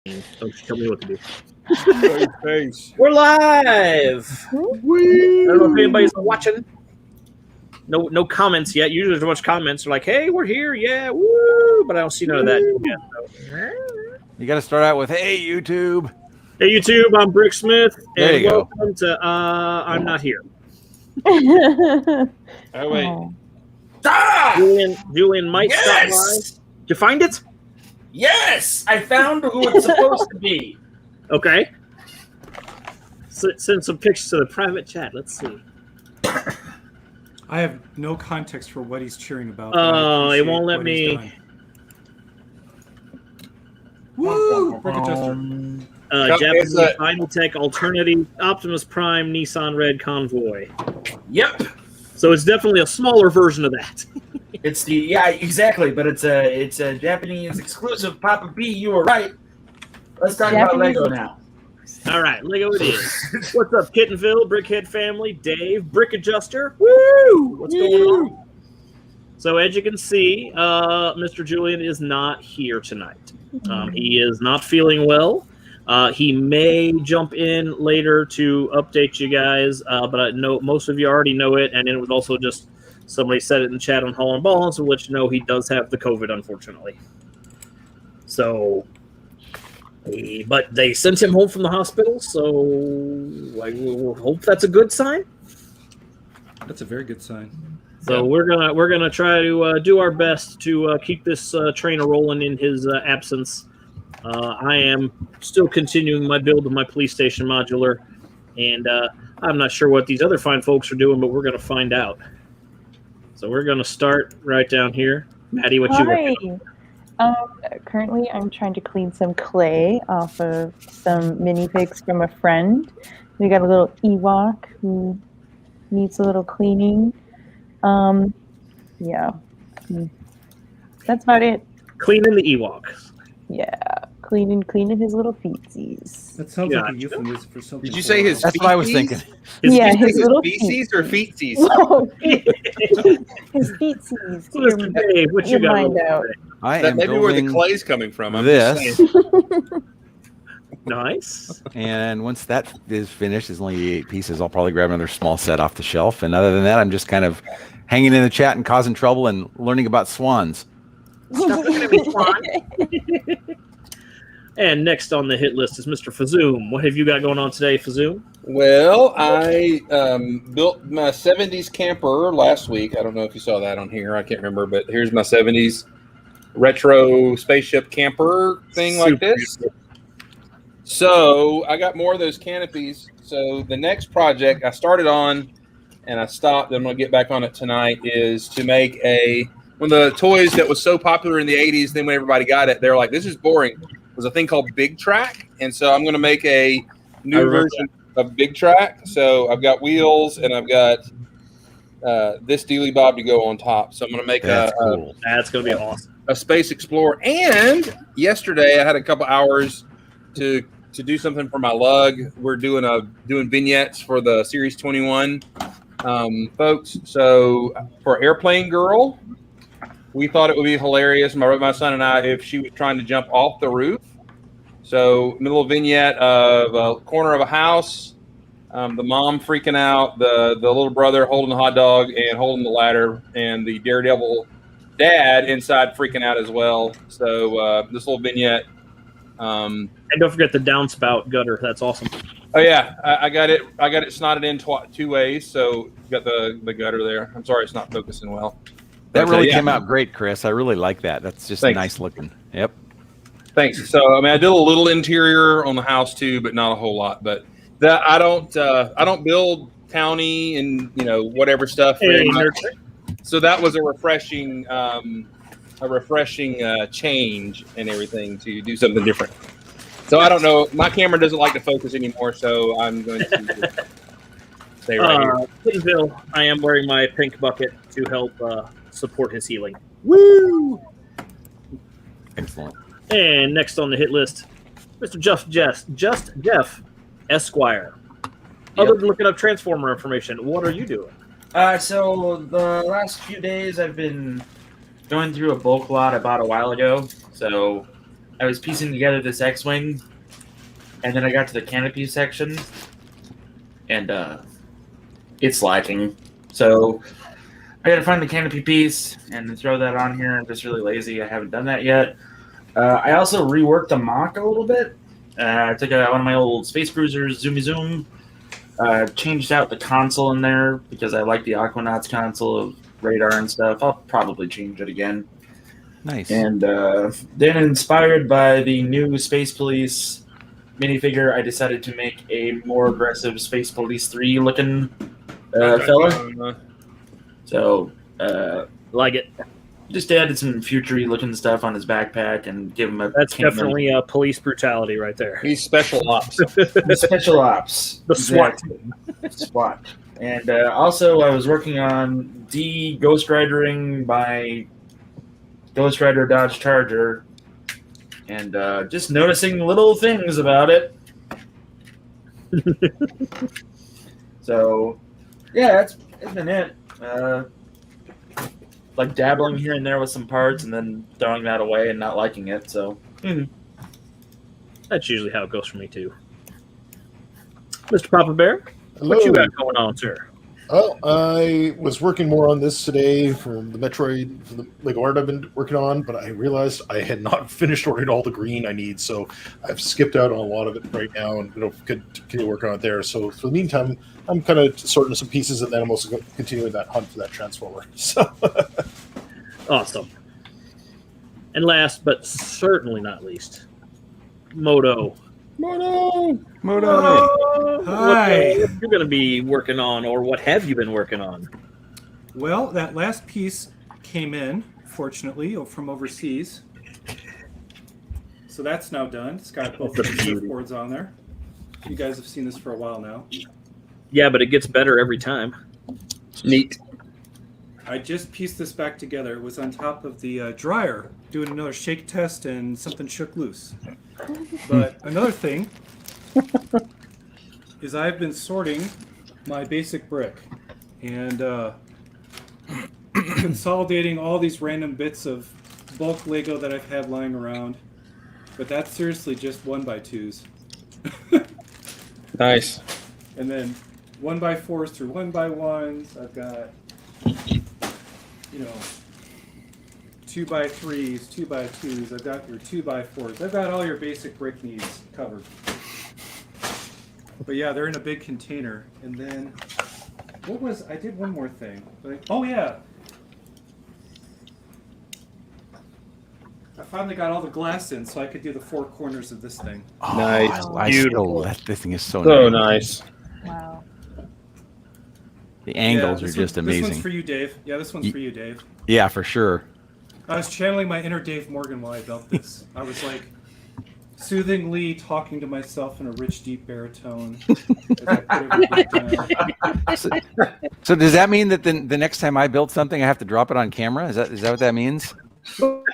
Don't you tell me what to do. Face. We're live. I don't know if anybody's watching. No comments yet. Usually there's a bunch of comments. They're like, hey, we're here. Yeah, woo. But I don't see none of that yet. So. You got to start out with, hey, YouTube. Hey, YouTube. I'm Brick Smith. There and you go. welcome to I'm Not Here. Oh, wait. Oh. Ah! Julian might stop by. Yes! Did you find it? Yes! I found who it's supposed to be. Okay. Send some pictures to the private chat. Let's see. I have no context for what he's cheering about. Oh, it won't let me. Woo! Brick Adjuster. Japanese Final Tech Alternative Optimus Prime Nissan Red Convoy. Yep. So it's definitely a smaller version of that. It's exactly, but it's a Japanese exclusive. Papa B, you were right. Let's talk about Lego now. All right, Lego it is. What's up, Kittenville, Brickhead family, Dave, Brick Adjuster? Woo! What's going on? So as you can see, Mr. Julian is not here tonight. He is not feeling well. He may jump in later to update you guys, but I know most of you already know it, and it was also just somebody said it in the chat on Hall and Ball, so let you know he does have the COVID, unfortunately. So, but they sent him home from the hospital, so we'll hope that's a good sign. That's a very good sign. So we're gonna try to do our best to keep this train rolling in his absence. I am still continuing my build of my police station modular, and I'm not sure what these other fine folks are doing, but we're going to find out. So we're going to start right down here. Maddie, what you working on? Currently, I'm trying to clean some clay off of some minifigs from a friend. We got a little Ewok who needs a little cleaning. Yeah. That's about it. Cleaning the Ewok. Yeah. Cleaning his little feetsies. That sounds like a euphemism for something. Did you say his? That's what I was thinking. His his little feces or feetsies? Whoa. His feetsies. So Mr. Dave, what you your got? mind out. I That am may be where the building clay's coming from. I'm this. just saying. Nice. And once that is finished, there's only 8 pieces. I'll probably grab another small set off the shelf. And other than that, I'm just kind of hanging in the chat and causing trouble and learning about swans. And next on the hit list is Mr. Fazoom. What have you got going on today, Fazoom? Well, I built my 70s camper last week. I don't know if you saw that on here. I can't remember, but here's my 70s retro spaceship camper thing like this. So I got more of those canopies. So the next project I started on and I stopped, I'm going to get back on it tonight, is to make one of the toys that was so popular in the 80s, then when everybody got it, they were like, this is boring. Was a thing called Big Track, and so I'm going to make a new version of Big Track. So I've got wheels and I've got this dealy bob to go on top. So I'm going to make cool. That's going to be awesome. A Space Explorer. And yesterday I had a couple hours to do something for my lug. We're doing vignettes for the Series 21 folks. So for Airplane Girl, we thought it would be hilarious, my son and I, if she was trying to jump off the roof. So, little vignette of a corner of a house, the mom freaking out, the little brother holding the hot dog and holding the ladder, and the Daredevil dad inside freaking out as well. So, this little vignette. And don't forget the downspout gutter. That's awesome. Oh yeah, I got it. I got it snotted in 2 ways. So, you got the gutter there. I'm sorry, it's not focusing well. That really came out great, Chris. I really like that. That's just Thanks. nice looking. Yep. Thanks. So, I mean, I did a little interior on the house too, but not a whole lot. But I don't build towny and whatever stuff. So that was a refreshing change and everything to do something different. So I don't know. My camera doesn't like to focus anymore, so I'm going to stay right here. Kittenville, I am wearing my pink bucket to help support his healing. Woo! Excellent. And next on the hit list, Mr. Just Jeff Esquire. Other than looking up Transformer information, what are you doing? So the last few days I've been going through a bulk lot I bought a while ago. So I was piecing together this X-wing, and then I got to the canopy section, and it's lacking. So I got to find the canopy piece and throw that on here. I'm just really lazy. I haven't done that yet. I also reworked the mock a little bit. I took one of my old Space Cruisers, Zoomy Zoom, changed out the console in there because I like the Aquanauts console of radar and stuff. I'll probably change it again. Nice. And then, inspired by the new Space Police minifigure, I decided to make a more aggressive Space Police 3 looking fella. So, Like it. just added some future-y looking stuff on his backpack and give him a. That's camera- definitely police brutality right there. He's special ops. the special ops. The SWAT Exactly. SWAT. And also, I was working on Ghost Ridering my Ghost Rider Dodge Charger, and just noticing little things about it. So, yeah, that's been it. Like dabbling here and there with some parts, and then throwing that away and not liking it. So, That's usually how it goes for me too. Mr. Papa Bear, Hello. what you got going on, sir? Well, I was working more on this today for the Metroid, for the Lego art I've been working on, but I realized I had not finished ordering all the green I need, so I've skipped out on a lot of it right now and continue working on it there. So for the meantime, I'm kind of sorting some pieces, and then I'm also continuing that hunt for that Transformer. So Awesome. And last but certainly not least, Moto. Moto. Hi. What you're going to be working on, or what have you been working on? Well, that last piece came in, fortunately, from overseas. So that's now done. It's got both of the surfboards on there. You guys have seen this for a while now. Yeah, but it gets better every time. Neat. I just pieced this back together. It was on top of the dryer, doing another shake test, and something shook loose. But another thing is I've been sorting my basic brick and consolidating all these random bits of bulk Lego that I've had lying around. But that's seriously just 1x2s. Nice. And then 1x4s through 1x1s. I've got, 2x3s, 2x2s. I've got your 2x4s. I've got all your basic brick needs covered. But yeah, they're in a big container. And then, I did one more thing. Oh yeah. I finally got all the glass in so I could do the four corners of this thing. Oh, Nice. Beautiful. This thing is so nice. Wow. The angles Yeah, are just This amazing. one's for you, Dave. Yeah, this one's for you, Dave. Yeah, for sure. I was channeling my inner Dave Morgan while I built this. I was like soothingly talking to myself in a rich, deep baritone. As I put everything down. So does that mean that the next time I build something, I have to drop it on camera? Is that what that means? To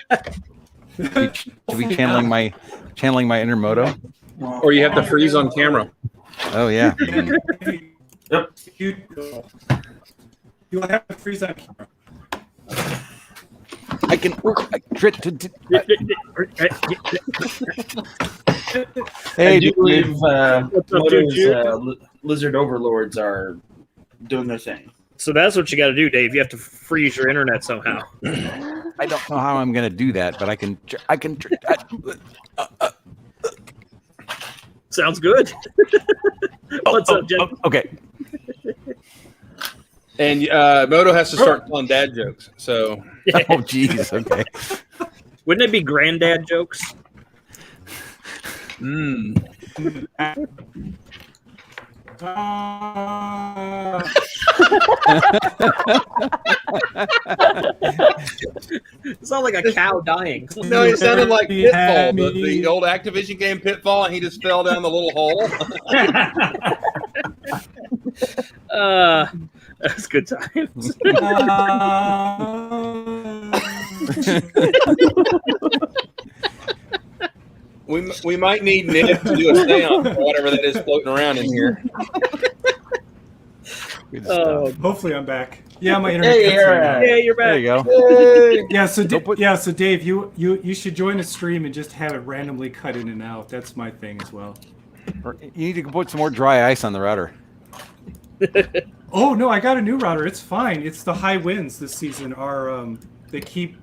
be channeling my inner Moto? Or you have to freeze on camera. Oh yeah. Yep. You have to freeze on camera. I can. Hey, I do believe What's up, Moto's dude? lizard overlords are doing their thing. So that's what you got to do, Dave. You have to freeze your internet somehow. I don't know how I'm going to do that, but I can. Sounds good. What's up, Jeff? Okay. And Moto has to start telling dad jokes. So Oh, geez. Okay. Wouldn't it be granddad jokes? It sounds like a cow dying. no, it sounded like Pitfall, the old Activision game Pitfall, and he just fell down the little hole. That's good times. We might need Nick to do a seance or whatever that is floating around in here. Good Oh, stuff. Hopefully, I'm back. Yeah, my internet. Hey, cuts in you're and out. right. yeah, you're There back. you go. Yeah, so Don't put- so Dave, you should join a stream and just have it randomly cut in and out. That's my thing as well. Or you need to put some more dry ice on the router. Oh no, I got a new router. It's fine. It's the high winds this season are they keep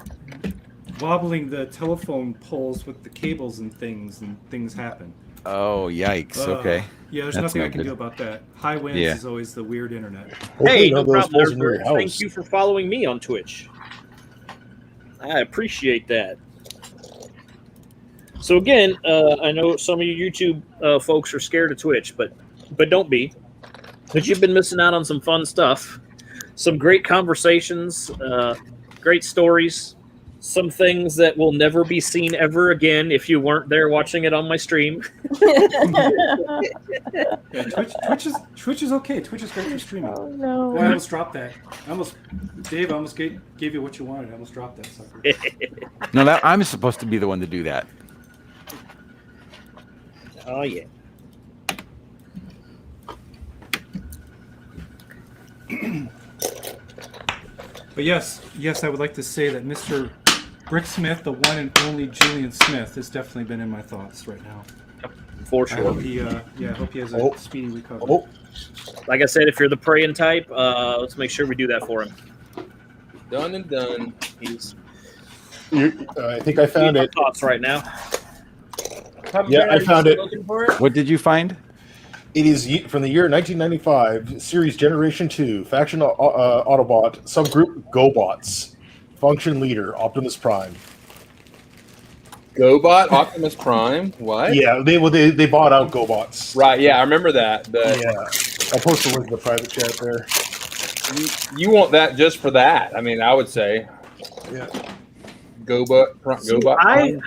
wobbling the telephone poles with the cables and things happen. Oh, yikes. Okay. Yeah, there's That's nothing I not can good. do about that. High winds Yeah. is always the weird internet. Hopefully Hey, none no of those problem, holes in your Nerdbird. Thank house. you for following me on Twitch. I appreciate that. So again, I know some of you YouTube folks are scared of Twitch, but don't be. But you've been missing out on some fun stuff, some great conversations, great stories, some things that will never be seen ever again if you weren't there watching it on my stream. Yeah, Twitch is okay. Twitch is great for streaming. Oh Oh, I no. almost dropped that. Dave, I almost gave you what you wanted. I almost dropped that sucker. No, I'm supposed to be the one to do that. Oh yeah. But yes, I would like to say that Mr. Brick Smith, the one and only Julian Smith, has definitely been in my thoughts right now. For I sure. hope he, I hope he has a Oh. speedy recovery. Oh, Like I said, if you're the praying type, let's make sure we do that for him. Done and done. He's I think I found in it. my thoughts right now. Yeah, I found it. Looking for it? What did you find? It is from the year 1995, series Generation 2, faction Autobot, subgroup GoBots, function leader, Optimus Prime. GoBot, Optimus Prime. What? Yeah, they bought out GoBots. Right. Yeah, I remember that. But Yeah, I'll post a link in the private chat there. you want that just for that? I mean, I would say. Yeah. GoBot. See, GoBot. Prime.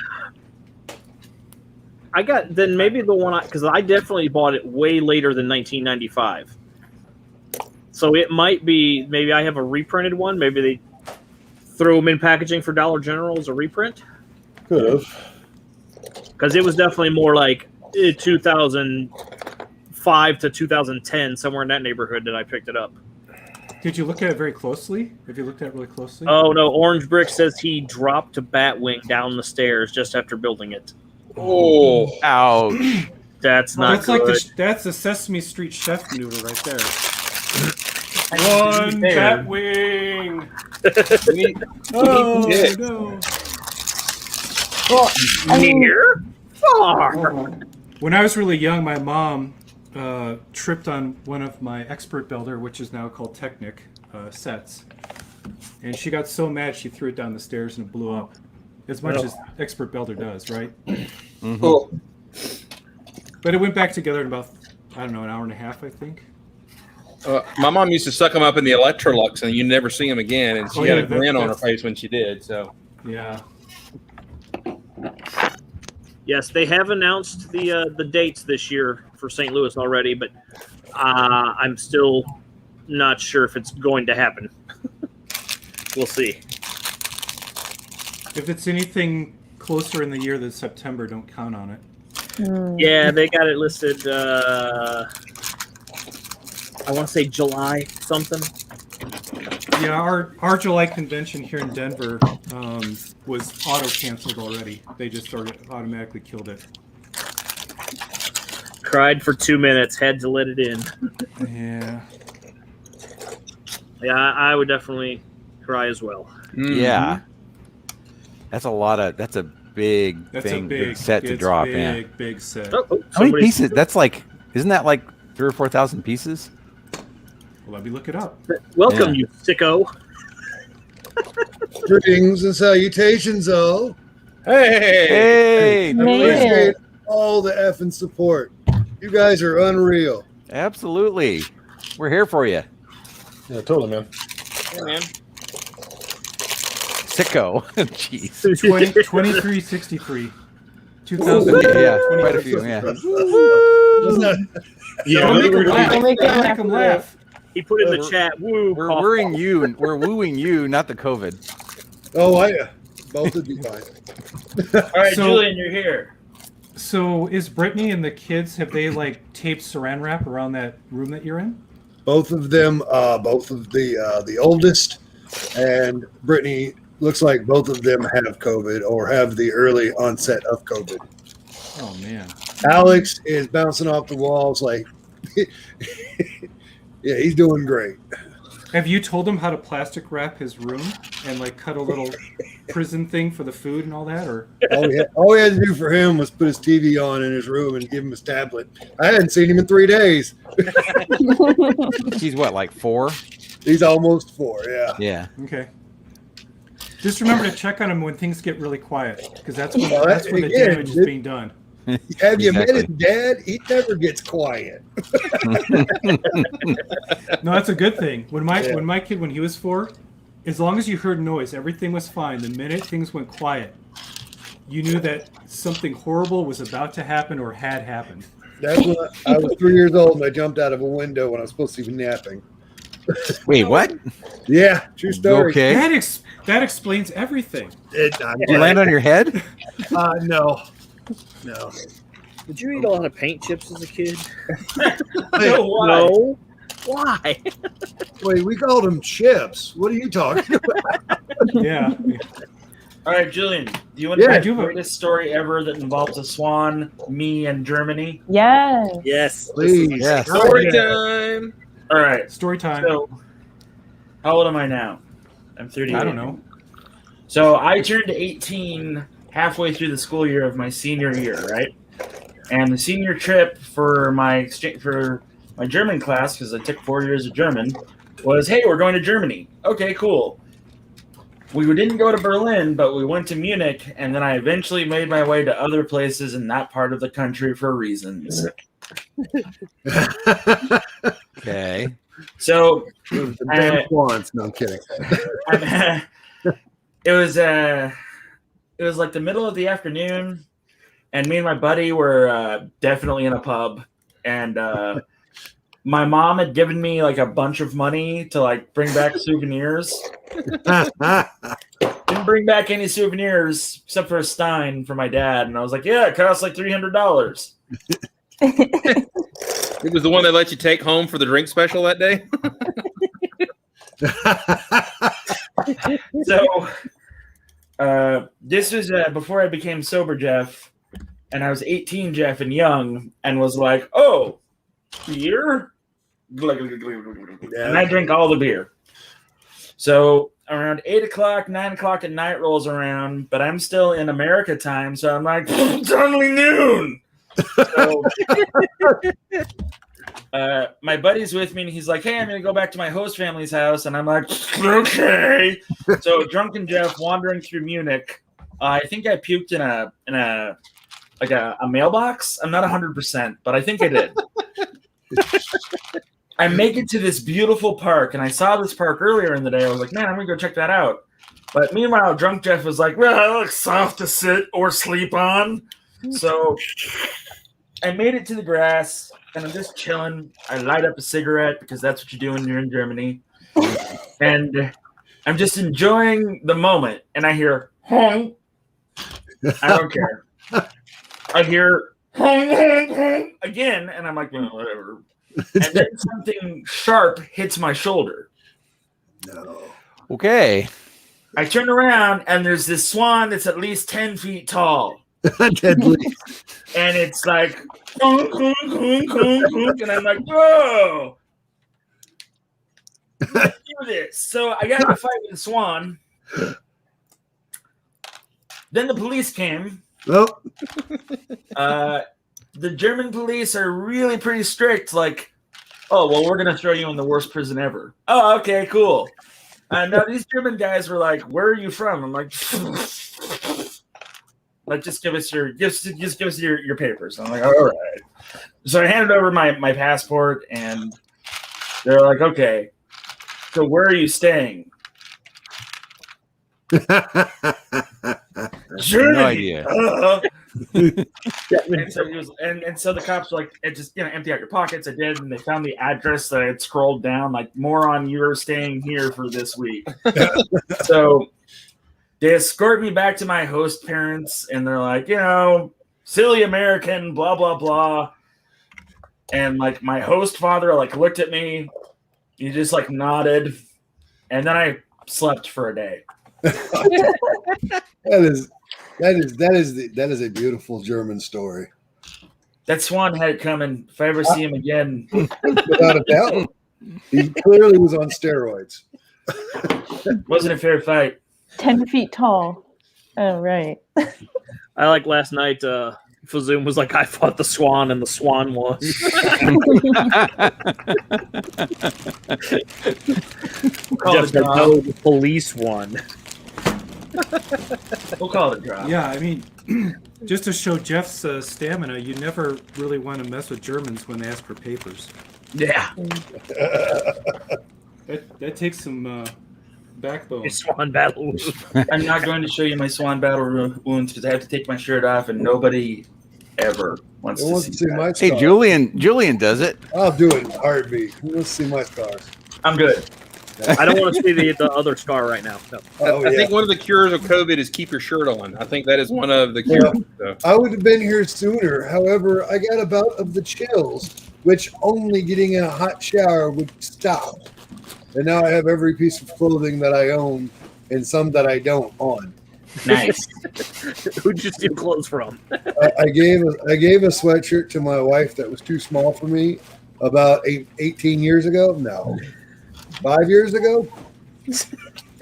I got then maybe the one because I definitely bought it way later than 1995. So it might be maybe I have a reprinted one. Maybe they throw them in packaging for Dollar General as a reprint Could have. because it was definitely more like 2005 to 2010, somewhere in that neighborhood that I picked it up. Did you look at it very closely? Have you looked at it really closely? Oh no, Orange Brick says he dropped a Batwing down the stairs just after building it. Oh. Ouch. That's Well, not that's good. like that's the Sesame Street chef noodle right there. One Batwing. We need- Oh Yeah. no. I mean, Near? Far. When I was really young, my mom tripped on one of my Expert Builder, which is now called Technic, sets. And she got so mad she threw it down the stairs and it blew up. As much as Expert Builder does, right? Oh. But it went back together in about, I don't know, an hour and a half, I think. My mom used to suck them up in the Electrolux, and you never see them again. And she Oh, had yeah, a grin on her that's- face when she did. So Yeah. Yes, they have announced the dates this year for St. Louis already, but I'm still not sure if it's going to happen. We'll see. If it's anything closer in the year than September, don't count on it. Yeah, they got it listed. I want to say July something. Yeah, our July convention here in Denver was auto canceled already. They just automatically killed it. Cried for 2 minutes, had to let it in. Yeah. Yeah, I would definitely cry as well. Yeah. That's a big That's thing, a big set to it's drop big, in. big set. Oh, How many somebody's- pieces? That's like, isn't that like 3,000 or 4,000 pieces? Well, let me look it up. Welcome, Yeah. you sicko. Greetings and salutations, all. Hey. Hey, I Made appreciate it. all the effing support. You guys are unreal. absolutely. We're here for you. Yeah, totally, man. Hey, man. Sicko. Jeez. 2363. 2000. Yeah, quite a few. Yeah. Doesn't that- Yeah, Don't make we're- them laugh. Don't make them Don't laugh. make them laugh. He put in the chat, woo, We're cough, worrying cough. you, and we're wooing you, not the COVID. oh, both would be fine. All right, So- Julian, you're here. So is Brittany and the kids, have they like taped saran wrap around that room that you're in? Both of them, both of the oldest, and Brittany, looks like both of them have COVID or have the early onset of COVID. Oh man. Alex is bouncing off the walls like, yeah, he's doing great. Have you told him how to plastic wrap his room and like cut a little prison thing for the food and all that? Or All we had to do for him was put his TV on in his room and give him his tablet. I hadn't seen him in 3 days. He's what, like 4? He's almost 4, yeah. Yeah. okay. Just remember to check on him when things get really quiet, because that's when Well, that's when the again, damage is being done. Have you met Exactly. his dad? He never gets quiet. No, that's a good thing. When Yeah. my kid, when he was 4, as long as you heard noise, everything was fine. The minute things went quiet, you knew that something horrible was about to happen or had happened. That's when I was 3 years old and I jumped out of a window when I was supposed to be napping. Wait, what? Yeah, true story. Okay. That explains everything. Did you land on your head? No. Did you eat a lot of paint chips as a kid? No, Why? Wait, we called them chips. What are you talking about? Yeah. All right, Julian, do you want Yeah, to I do do the have a- greatest story ever that involves a swan, me, and Germany? Yes. Yes. Please. Yes. Story time. All right. Story time. So, how old am I now? I'm 38. I don't know. So I turned 18 halfway through the school year of my senior year, right? And the senior trip for my German class, because I took 4 years of German, was, hey, we're going to Germany. Okay, cool. We didn't go to Berlin, but we went to Munich, and then I eventually made my way to other places in that part of the country for reasons. Okay. So The damn swans. No, I'm kidding. it was like the middle of the afternoon, and me and my buddy were definitely in a pub, and my mom had given me like a bunch of money to like bring back souvenirs. Didn't bring back any souvenirs except for a Stein for my dad, and I was like, yeah, it costs like $300. It was the one that let you take home for the drink special that day. So this was before I became sober Jeff, and I was 18 Jeff and young, and was like, oh, beer? And I drank all the beer. So around 8 o'clock, 9 o'clock at night rolls around, but I'm still in America time, so I'm like, it's only noon. So, my buddy's with me, and he's like, hey, I'm going to go back to my host family's house. And I'm like, okay. So drunken Jeff wandering through Munich. I think I puked in a mailbox. I'm not 100%, but I think I did. I make it to this beautiful park, and I saw this park earlier in the day. I was like, man, I'm going to go check that out. But meanwhile, drunk Jeff was like, well, it looks soft to sit or sleep on. So I made it to the grass, and I'm just chilling. I light up a cigarette because that's what you do when you're in Germany. And I'm just enjoying the moment. And I hear, honk. I don't care. I hear, honk, honk, honk again. And I'm like, well, whatever. And then something sharp hits my shoulder. No. Okay. I turn around, and there's this swan that's at least 10 feet tall. Deadly. And it's like, honk, honk, honk, honk, honk, and I'm like, whoa, let's do this. So I got in a fight with the swan. Then the police came. Well, The German police are really pretty strict. Like, oh, well, we're going to throw you in the worst prison ever. Oh, okay, cool. Now these German guys were like, where are you from? I'm like, like, just give us your papers. I'm like, all right. So I handed over my passport, and they're like, okay, so where are you staying? Germany. No idea. And so he was, and so the cops were like, just empty out your pockets. I did, and they found the address that I had scrolled down, like, moron, you're staying here for this week. So they escort me back to my host parents, and they're like, silly American, blah blah blah. And like my host father like looked at me, He just like nodded, and then I slept for a day. That is a beautiful German story. That Swan had it coming. If I ever see him again, Without a doubt. He clearly was on steroids. wasn't a fair fight. 10 feet tall. Oh, right. I like last night. Fazoom was like, "I fought the Swan, and the Swan won." Just like, no, the police won. We'll call it a draw. Yeah, I mean, just to show Jeff's stamina, you never really want to mess with Germans when they ask for papers. Yeah. That takes some backbone. It's Swan battle. I'm not going to show you my Swan battle wounds because I have to take my shirt off, and nobody ever wants Who to wants see to see that. my Hey, scars? Julian does it. I'll do it in a heartbeat. Who wants to see my scars? I'm good. I don't want to see the other scar right now. No. Oh, I yeah. think one of the cures of COVID is keep your shirt on. I think that is one of the cures. So. I would have been here sooner. However, I got a bout of the chills, which only getting a hot shower would stop. And now I have every piece of clothing that I own and some that I don't on. Nice. Who'd you steal clothes from? I gave a sweatshirt to my wife that was too small for me about 18 years ago. No, 5 years ago.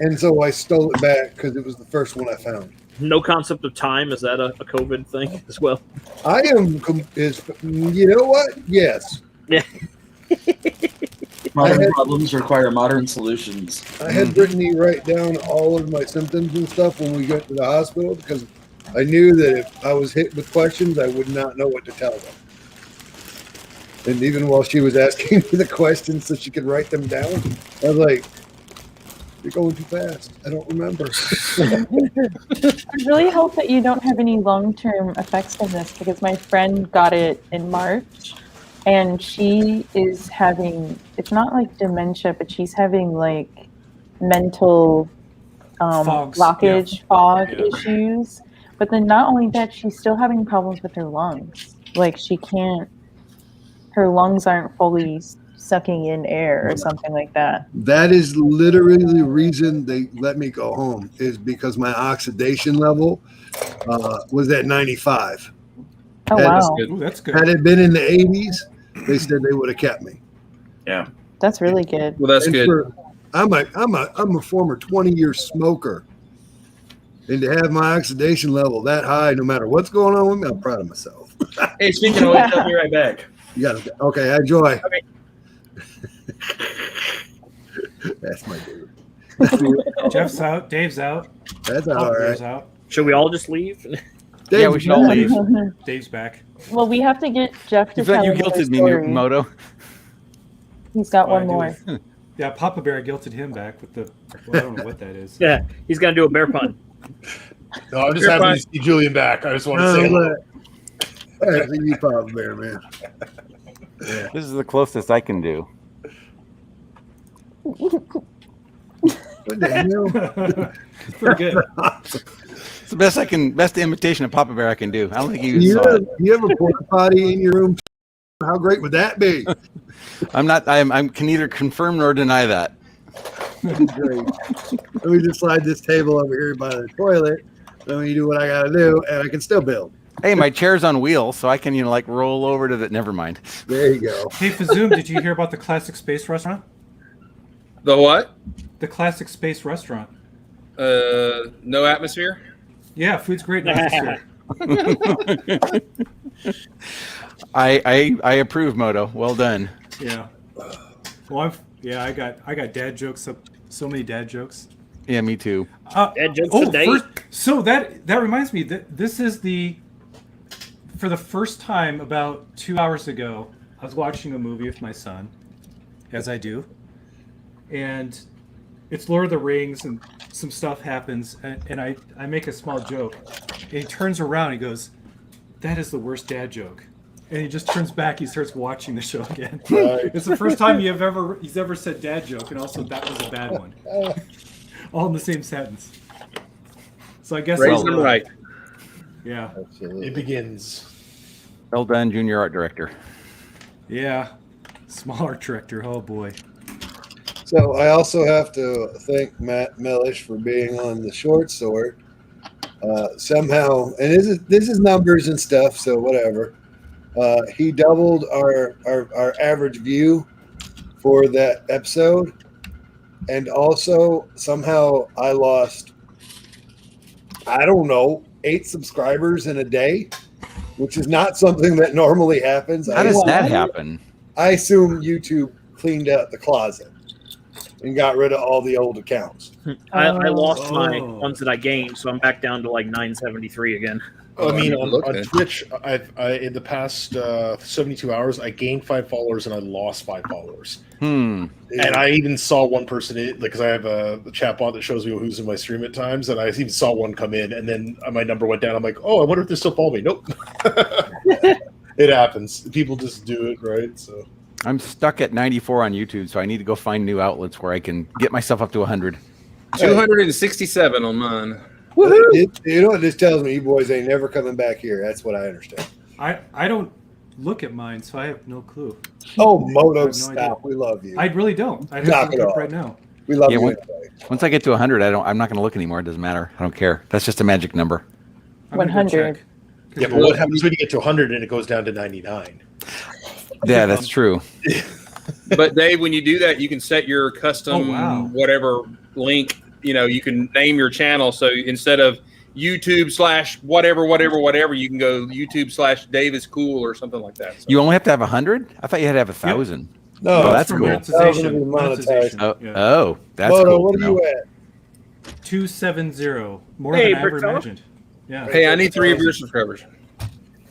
And so I stole it back because it was the first one I found. No concept of time. Is that a COVID thing as well? I am, you know what? Yes. Modern I had- problems require modern solutions. I had Brittany write down all of my symptoms and stuff when we got to the hospital because I knew that if I was hit with questions, I would not know what to tell them. And even while she was asking me the questions so she could write them down, I was like, "You're going too fast. I don't remember." It really helps that you don't have any long-term effects from this because my friend got it in March and she is having, it's not like dementia, but she's having like mental Fogs, blockage, fog Yeah. issues. But then not only that, she's still having problems with her lungs. Like she can't, her lungs aren't fully sucking in air or something like that. That is literally the reason they let me go home is because my oxidation level was at 95. Oh, That is wow. Ooh, that's good. Had it been in the 80s, they said they would have kept me. Yeah. That's really good. Well, that's And good. I'm a former 20-year smoker, and to have my oxidation level that high, no matter what's going on with me, I'm proud of myself. Hey, speaking of which, I'll be right back. You got to okay. Enjoy. That's my dude. Jeff's out. Dave's out. That's all Dave's right. out. Should we all just leave? Yeah, we should all leave. Dave's back. Well, we have to get Jeff to You thought tell you another guilted me, story. Moto. He's got one I do. more. Yeah, Papa Bear guilted him back with the. Well, I don't know what that is. Yeah, he's gonna do a bear pun. No, I'm just You're happy fine. to see Julian back. I just want to say hello. Hey, you Papa Bear, man. This is the closest I can do. What the hell? It's pretty good. It's the best imitation of Papa Bear I can do. I don't think you You saw have, it. you have a porta potty in your room? How great would that be? I can neither confirm nor deny that. Great. Let me just slide this table over here by the toilet. Let me do what I gotta do, and I can still build. Hey, my chair's on wheels, so I can, like roll over to the. Never mind. There you go. Hey, Fazoom, did you hear about the Classic Space Restaurant? The what? The Classic Space Restaurant. No atmosphere. Yeah, food's great. In atmosphere. I approve, Moto. Well done. Yeah. Well, I got dad jokes. So many dad jokes. Yeah, me too. Dad jokes today. So that reminds me that this is for the first time about 2 hours ago, I was watching a movie with my son, as I do, and it's Lord of the Rings, and some stuff happens, and I make a small joke, and he turns around, he goes, "That is the worst dad joke," and he just turns back, he starts watching the show again. Right. It's the first time he's ever said dad joke, and also that was a bad one, all in the same sentence. So I guess Raise them right. Yeah. It begins. Well done, junior art director. Yeah. Small art director. Oh boy. So I also have to thank Matt Mellish for being on the short sword. Somehow, and this is numbers and stuff, so whatever. He doubled our average view for that episode, and also somehow I lost, I don't know, 8 subscribers in a day, which is not something that normally happens. How does that happen? I assume YouTube cleaned out the closet and got rid of all the old accounts. I lost my Oh. ones that I gained, so I'm back down to like 973 again. I mean, Oh, on okay. Twitch, I in the past 72 hours, I gained 5 followers and I lost 5 followers. Hmm. And I even saw one person, because I have a chat bot that shows me who's in my stream at times, and I even saw one come in, and then my number went down. I'm like, oh, I wonder if they still follow me. Nope. It happens. People just do it, right? So I'm stuck at 94 on YouTube, so I need to go find new outlets where I can get myself up to 100. 267 on mine. You know what this tells me? You boys ain't never coming back here. That's what I understand. I don't look at mine, so I have no clue. Oh, Moto, I have no stop. idea. We love you. I really don't. I'd have Knock to it look up off. right now. We love Yeah, you. what- anyway. Once I get to 100, I'm not going to look anymore. It doesn't matter. I don't care. That's just a magic number. I'm gonna go 100. check. yeah, but what happens when you get to 100 and it goes down to 99? Yeah, that's true. But Dave, when you do that, you can set your custom Oh, wow. whatever link. You can name your channel. So instead of YouTube / whatever, you can go YouTube / Dave is cool or something like that. So. You only have to have 100? I thought you had to have 1,000. No, Oh, that's For cool. monetization. Monetization. Oh, Yeah. oh, that's Moto, cool. what to are know. you at? 270. More Hey, than I ever Brickfella. imagined. Yeah. Hey, I need 3 of your subscribers.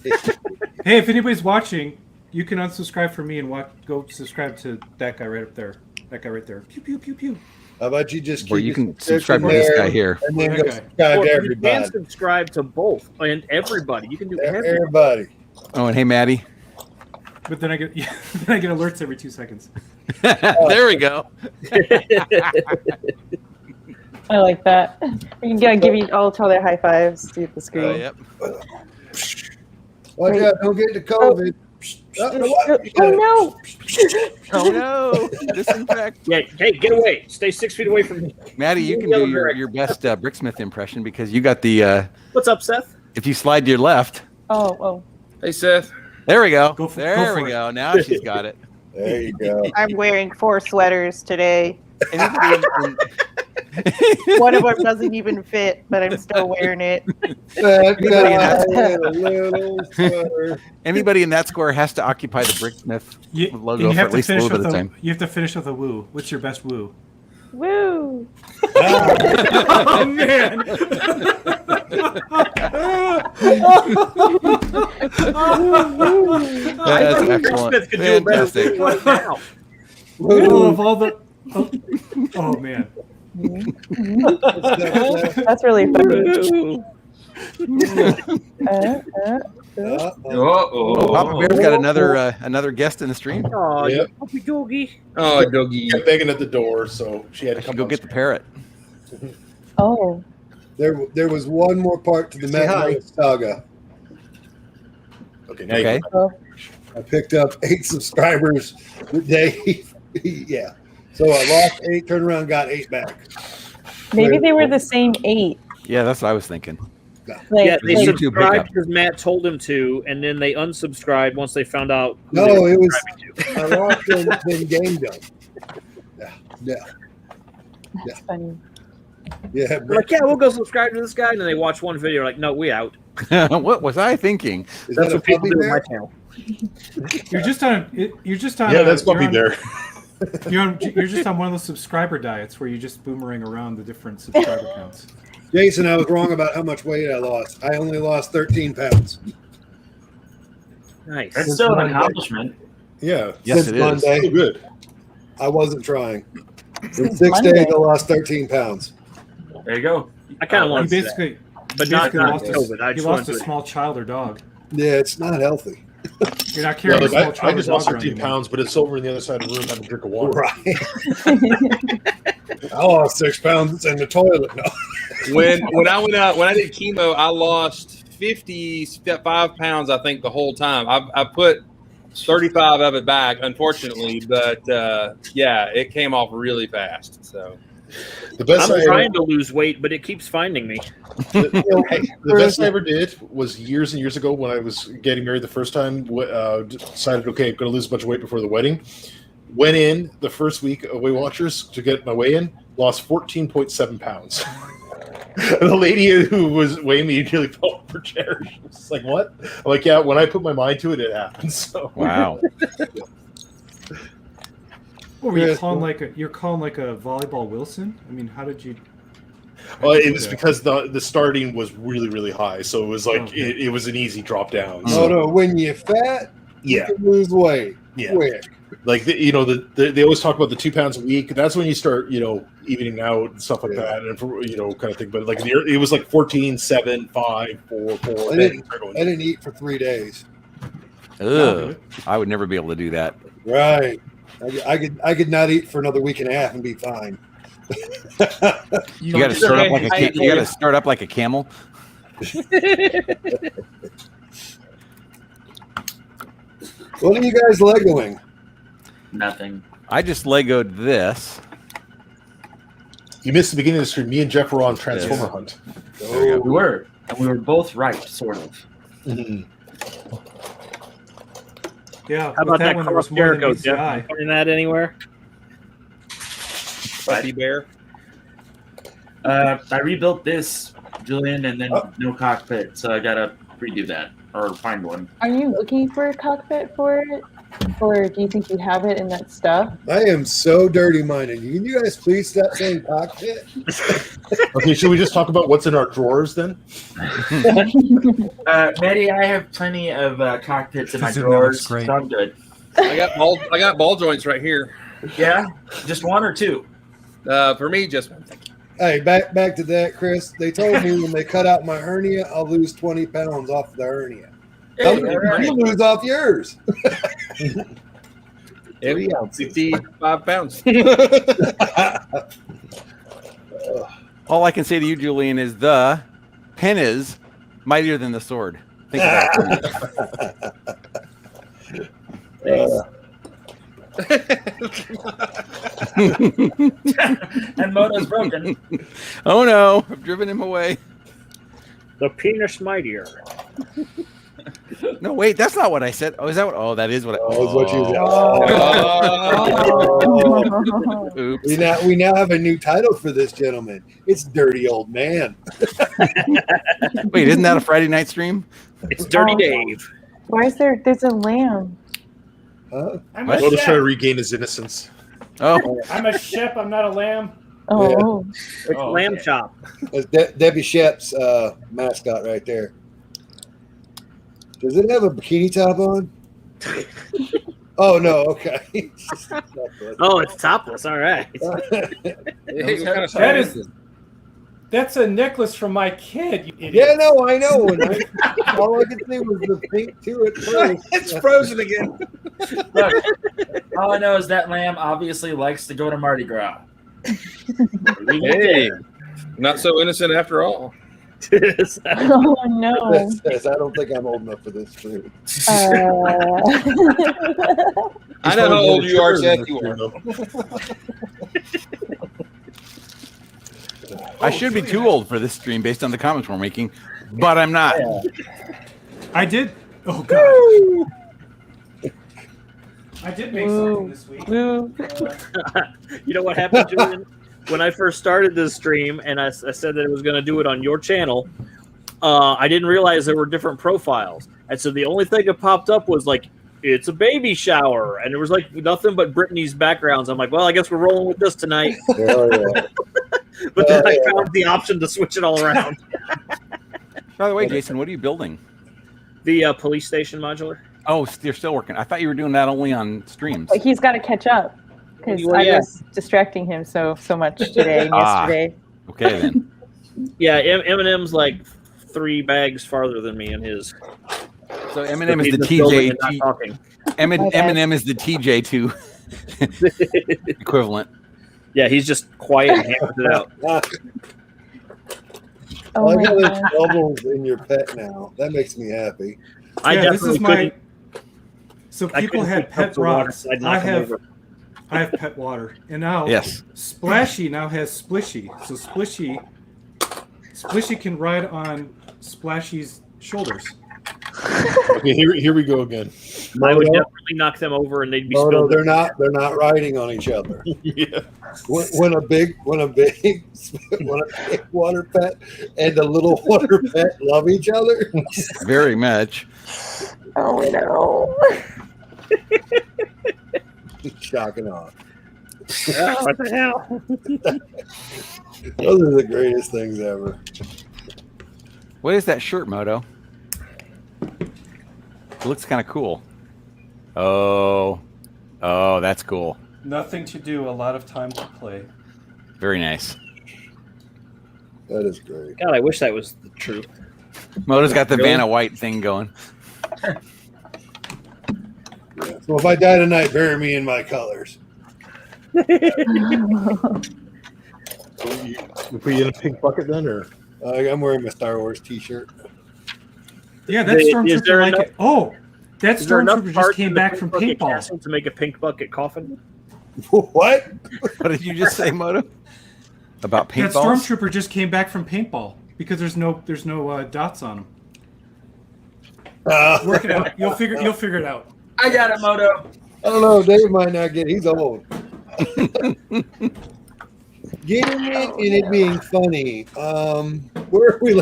Hey, if anybody's watching, you can unsubscribe from me and go subscribe to that guy right up there. That guy right there. Pew pew pew pew. How about you just Or keep you your can subscribe to subscription this there guy here. and then That go guy. subscribe Or to you everybody. can subscribe to both and everybody. You can do everything. Everybody. Oh, and hey, Maddie. But then I get then I get alerts every 2 seconds. There we go. I like that. We can give you all each other high fives to the screen. Oh, yep. Watch out, don't get the COVID. Oh no! Oh, no. Disinfect. Yeah, hey, get away. Stay 6 feet away from me. Maddie, you can do your best Bricksmith impression because you got the, What's up, Seth? if you slide to your left. Oh. Hey, Seth. There we go. Go for There we it. go. Now she's got it. There you go. I'm wearing 4 sweaters today. Anybody in, One of them doesn't even fit, but I'm still wearing it. That Anybody in guy that- in a little sweater. anybody in that square has to occupy the Bricksmith You, logo and you for have at to least a finish little with bit of a time. you have to finish with a woo. What's your best woo? Woo! Oh man! That's excellent. Smith could do a better Fantastic. thing right now. Oh, of all the oh man! That's really funny. Papa Bear's got another guest in the stream. Oh, Yep. you puppy doggy. Oh, doggy. Kept begging at the door, so she had I to should come go on get the screen. parrot. Oh. There was one more part to the Say hi. Matt saga. Okay, now Okay. you I picked up 8 subscribers the day. Yeah. So I lost 8, turned around, got 8 back. Maybe they were the same 8. Yeah, that's what I was thinking. Like, Yeah, they YouTube subscribed hiccup. because Matt told them to, and then they unsubscribed once they found out. Who No, they were it was subscribing to. I lost them, then gained them. Yeah. that's funny. Yeah. They're like, yeah, we'll go subscribe to this guy, and then they watch one video, like, no, we out. What was I thinking? Is That's that a what people puppy do on my bear? channel. You're just on. You're just on. Yeah, that's you're puppy on- bear. You're just on one of those subscriber diets where you just boomerang around the different subscriber counts. Jason, I was wrong about how much weight I lost. I only lost 13 pounds. Nice. That's still an accomplishment. Yeah. Yes, Since it is. Monday. So good. I wasn't trying. In Since 6 Monday. days, I lost 13 pounds. There you go. I kind of You want to basically, but not basically lost COVID. I you just lost want a to. small child or dog. Yeah, it's not healthy. You're not Yeah, carrying a like small I child just or lost dog around 13 anymore. pounds, but it's over on the other side of the room having a drink of water. Right. I lost 6 pounds in the toilet. No. When I went out, when I did chemo, I lost 55 pounds, I think, the whole time. I put 35 of it back, unfortunately. But yeah, it came off really fast. So The best I'm I trying to lose weight, but it keeps finding me. the best I ever did was years and years ago when I was getting married the first time. Decided, okay, I'm going to lose a bunch of weight before the wedding. Went in the first week of Weight Watchers to get my weigh in, lost 14.7 pounds. And the lady who was weighing me nearly fell off her chair. She was like, "What?" I'm like, "Yeah, when I put my mind to it, it happens." So Wow. What were you calling you're calling like a volleyball Wilson? I mean, how did you? Well, it was because the starting was really, really high, so it was like it was an easy drop down. So, No, when you're fat, yeah, you can lose weight yeah. quick. Like they always talk about the 2 pounds a week. That's when you start, evening out and stuff like that, and kind of thing. But like it was like 14, 7, 5, 4, 4. I didn't eat for 3 days. Ugh. I would never be able to do that. Right. I could not eat for another week and a half and be fine. You got to start up like you got to start up like a camel. What are you guys Legoing? Nothing. I just Legoed this. You missed the beginning of the stream. Me and Jeff were on Transformer Hunt. We were, and we were both right, sort of. Mhm. Yeah. How about that one, there Cross was more than Jericho, meets the Jeff? eye. You putting that anywhere? Buddy Bear. I rebuilt this, Julian, and then no cockpit, so I gotta redo that or find one. Are you looking for a cockpit for it? Or do you think you have it in that stuff? I am so dirty-minded. Can you guys please stop saying cockpit? Okay, should we just talk about what's in our drawers then? Maddie, I have plenty of cockpits in my Isn't that drawers, great? so I'm good. I got ball joints right here. Yeah, just one or two. For me, just one. Thank you. Hey, back to that, Chris. They told me when they cut out my hernia, I'll lose 20 pounds off the hernia. Hey, I'm all right. gonna lose off yours. 65 pounds. All I can say to you, Julian, is the pen is mightier than the sword. Think about it. And Moto's broken. Oh no, I've driven him away. The penis mightier. No, wait, that's not what I said. Oh, is that what? Oh, that is what I. Oh, is what you said. Oh. Oops. We now have a new title for this gentleman. It's Dirty Old Man. Wait, isn't that a Friday night stream? It's Dirty Oh. Dave. Why is there's a lamb? Huh? I'm What? a Moto's trying to ship. regain his innocence. Oh, I'm a ship. I'm not a lamb. Oh, It's Oh, lamb okay. chop. That's Debbie Shep's mascot right there. Does it have a bikini top on? Oh no, okay. Oh, it's topless. All right. Hey, what kind of That is is- That's a necklace from my kid. You idiot. Yeah, no, I know. All I could see was the pink to it first. It's frozen again. Look, all I know is that lamb obviously likes to go to Mardi Gras. Hey, not so innocent after all. oh no. Yes, I don't think I'm old enough for this too. I know how old you are, Seth. You are. I should be too old for this stream based on the comments we're making, but I'm not. I did. Oh god. I did make something this week. Ooh. You know what happened, Julian? When I first started this stream and I said that it was going to do it on your channel, I didn't realize there were different profiles. And so the only thing that popped up was like, it's a baby shower. And there was like nothing but Brittany's backgrounds. I'm like, well, I guess we're rolling with this tonight. Oh, yeah. But then I found the option to switch it all around. By the way, Jason, what are you building? The police station modular. Oh, you're still working. I thought you were doing that only on streams. But he's got to catch up because Well, I yeah. was distracting him so much today and yesterday. Okay, then. Yeah, Eminem's like 3 bags farther than me in his. So Eminem is He's the just building and TJ. not talking. Eminem is the TJ2 equivalent. Yeah, he's just quiet and hammers it out. Oh I my got god. bubbles in your pet now. That makes me happy. I Yeah, this definitely is my. couldn't. So I people couldn't had pick pet cups of water, rocks. so I'd knock them over. I have pet water, and now Yes. Splashy now has Splishy. So Splishy can ride on Splashy's shoulders. Okay, here we go again. I would Moto, definitely knock them over, and they'd be Moto, spilled. they're not riding on each other. Yeah. When a big water pet and a little water pet love each other. Very much. Oh no. Shocking off. What the hell? Those are the greatest things ever. What is that shirt, Moto? It looks kind of cool. Oh, that's cool. Nothing to do, a lot of time to play. Very nice. That is great. God, I wish that was the truth. Moto's got the Vanna White thing going. Yeah. So if I die tonight, bury me in my colors. We put you in a pink bucket then, or I'm wearing my Star Wars T-shirt. Yeah, that Is stormtrooper there like enough- it. Oh, that Is there enough stormtrooper just parts came in the back pink from bucket paintball. castle to make a pink bucket coffin. What? What did you just say, Moto? About That paintballs? stormtrooper just came back from paintball because there's no dots on him. Work it out. You'll figure it out. I got it, Moto. I don't know. Dave might not get. He's old. Getting it and it being funny. Where are we?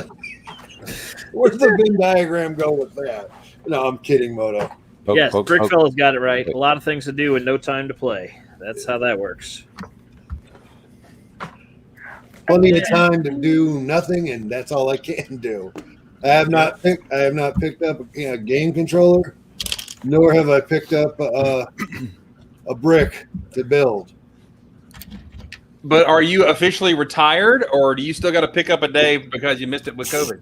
Where's the Venn diagram go with that? No, I'm kidding, Moto. Poke, Yes, poke, poke. Brickfellow's got it right. A lot of things to do and no time to play. That's how that works. Plenty of time to do nothing, and that's all I can do. I have not picked up a game controller, nor have I picked up a brick to build. But are you officially retired, or do you still got to pick up a day because you missed it with COVID?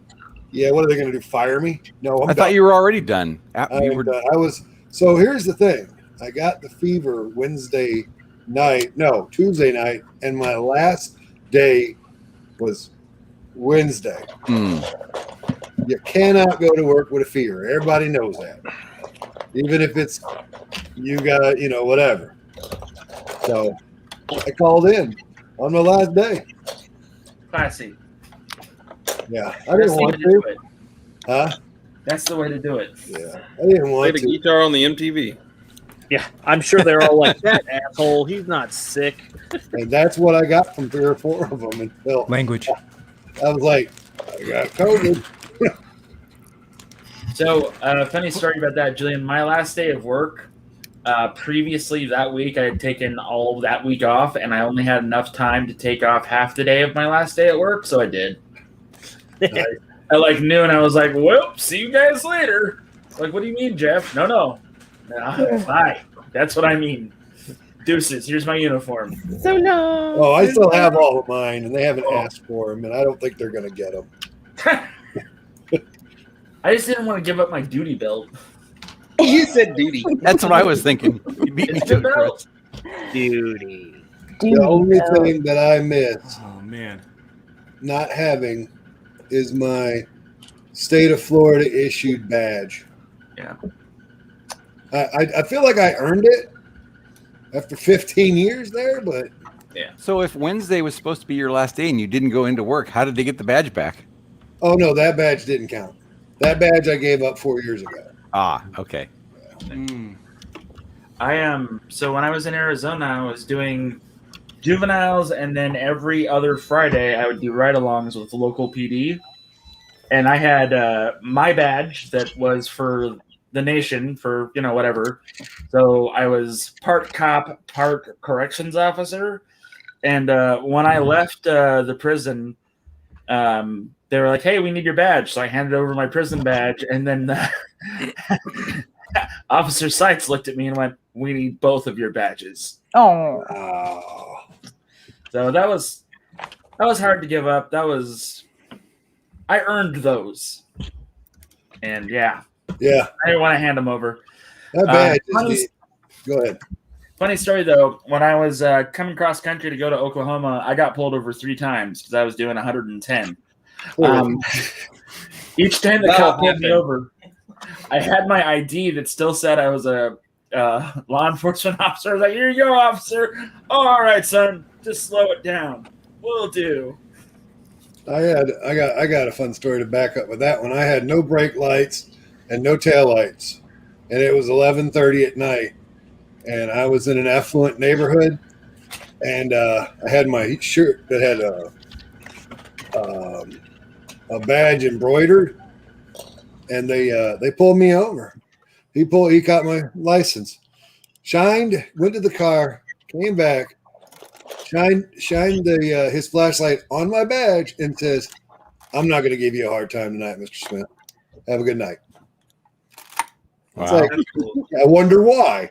Yeah, what are they going to do? Fire me? No, I'm I thought done. you were already done. I'm done. I was. So here's the thing. I got the fever Tuesday night, and my last day was Wednesday. You cannot go to work with a fever. Everybody knows that. Even if it's you got, whatever. So I called in on my last day. Classy. Yeah, I That's didn't the way want to do to. it. Huh? That's the way to do it. Yeah, I didn't Play want the to. guitar on the MTV. Yeah, I'm sure they're all like, that asshole, he's not sick. And that's what I got from 3 or 4 of them until Language. I was like, I got COVID. So, funny story about that, Julian. My last day of work, previously that week, I had taken all that week off, and I only had enough time to take off half the day of my last day at work, so I did. At like noon, I was like, well, see you guys later. Like, what do you mean, Jeff? No. Bye. That's what I mean. Deuces, here's my uniform. So no. Oh, I still have all of mine, and they haven't asked for them, and I don't think they're going to get them. I just didn't want to give up my duty belt. You said duty. That's what I was thinking. You beat me It's to the the belt. Duty. The only thing that I miss Oh man. not having is my state of Florida issued badge. Yeah. I feel like I earned it after 15 years there, but So if Wednesday was supposed to be your last day and you didn't go into work, how did they get the badge back? oh no, that badge didn't count. That badge I gave up 4 years ago. Ah, okay. So when I was in Arizona, I was doing juveniles, and then every other Friday I would do ride-alongs with the local PD. And I had my badge that was for the nation, for whatever. So I was part cop, part corrections officer. And when I left the prison, they were like, "Hey, we need your badge." So I handed over my prison badge, and then Officer Sykes looked at me and went, "We need both of your badges." Oh. Oh, So that was hard to give up. I earned those, and yeah, yeah, I didn't want to hand them over. that badge funny- is neat. Go ahead. Funny story though, when I was coming cross country to go to Oklahoma, I got pulled over 3 times because I was doing 110. Each time the That'll cop pulled me happen. over, I had my ID that still said I was a law enforcement officer. I was like, "Here you go, officer. All right, son, just slow it down. Will do." I got a fun story to back up with that one. I had no brake lights and no tail lights, and it was 11:30 at night, and I was in an affluent neighborhood, and I had my shirt that had a badge embroidered, and they pulled me over. He caught my license, went to the car, came back, shined his flashlight on my badge, and says, "I'm not going to give you a hard time tonight, Mr. Smith. Have a good night." It's Wow. like, I wonder why.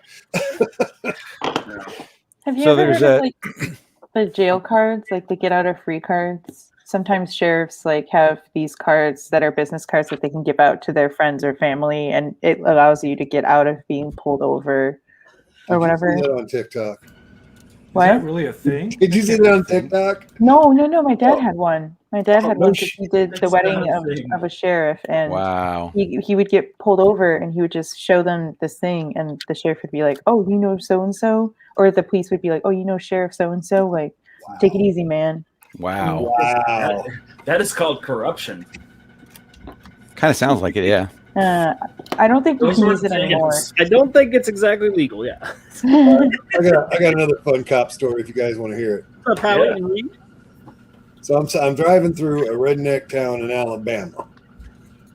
Have you So ever there's heard of, like, the jail cards, like the get out of free cards? Sometimes sheriffs like have these cards that are business cards that they can give out to their friends or family, and it allows you to get out of being pulled over or whatever. Did you see that on TikTok? Is What? that really a thing? Did you see that on TikTok? No. My dad had one. My dad had no one 'cause he did the That's wedding not a thing. of a sheriff, and Wow. he would get pulled over, and he would just show them this thing, and the sheriff would be like, "Oh, you know so and so," or the police would be like, "Oh, you know Sheriff so and so. Like, take it easy, man." Wow. Wow. That is called corruption. Kind of sounds like it, yeah. I don't think you Those can are use it things. anymore. I don't think it's exactly legal. Yeah. I got another fun cop story if you guys want to hear it. What's up, Howie? Yeah. And Reed? So I'm driving through a redneck town in Alabama,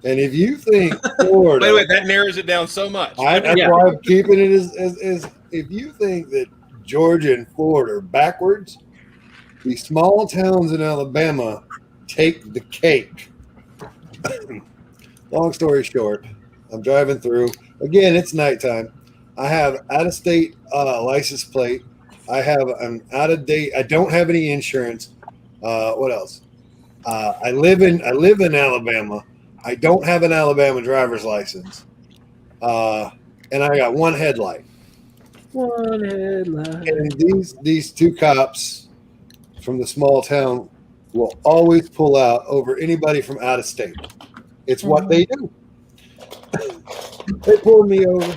and if you think Florida, Wait, that narrows it down so much. that's Yeah. why I'm keeping it as if you think that Georgia and Florida are backwards, these small towns in Alabama take the cake. Long story short, I'm driving through. Again, it's nighttime. I have out-of-state license plate. I have an out-of-date. I don't have any insurance. What else? I live in Alabama. I don't have an Alabama driver's license, and I got one headlight. One headline. And these two cops from the small town will always pull out over anybody from out of state. It's what they do. They pulled me over.